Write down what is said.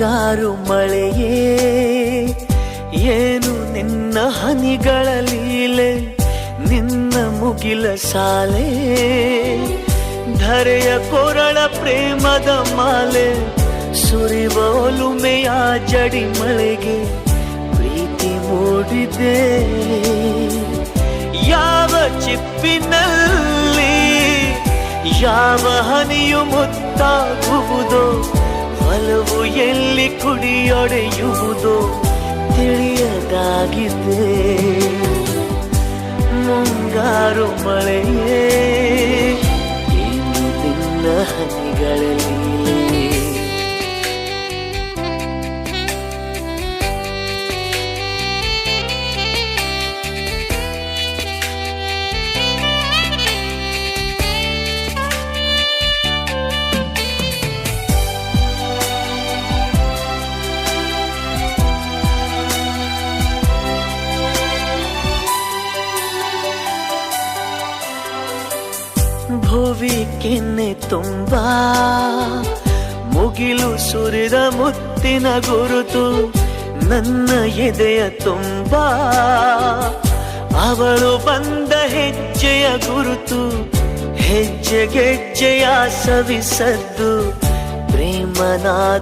ಮುಂಗಾರು ಮಳೆಯೇ ಏನು ನಿನ್ನ ಹನಿಗಳ ಲೀಲೆ, ನಿನ್ನ ಮುಗಿಲ ಸಾಲೆ ಧರೆಯ ಕೊರಳ ಪ್ರೇಮದ ಮಾಲೆ, ಸುರಿವ ಒಲುಮೆಯ ಜಡಿ ಮಳೆಗೆ ಪ್ರೀತಿ ಮೂಡಿದೆ. ಯಾವ ಚಿಪ್ಪಿನಲ್ಲಿ ಯಾವ ಹನಿಯು ಮುತ್ತಾಗುವುದೋ, ಒಲವು ಎಲ್ಲಿ ಕುಡಿಯೊಡೆಯುವುದೋ ತಿಳಿಯದಾಗಿದೆ. ಮುಂಗಾರು ಮಳೆಯೇ ಏನು ನಿನ್ನ ಹನಿಗಳಲ್ಲಿ. ಭುವಿ ಕೆನ್ನೆ ತುಂಬಾ ಮುಗಿಲು ಸುರಿದ ಮುತ್ತಿನ ಗುರುತು, ನನ್ನ ಎದೆಯ ತುಂಬಾ ಅವಳು ಬಂದ ಹೆಜ್ಜೆಯ ಗುರುತು, ಹೆಜ್ಜೆಗೆಜ್ಜೆಯ ಸವಿಸದ್ದು ಪ್ರೇಮನಾದ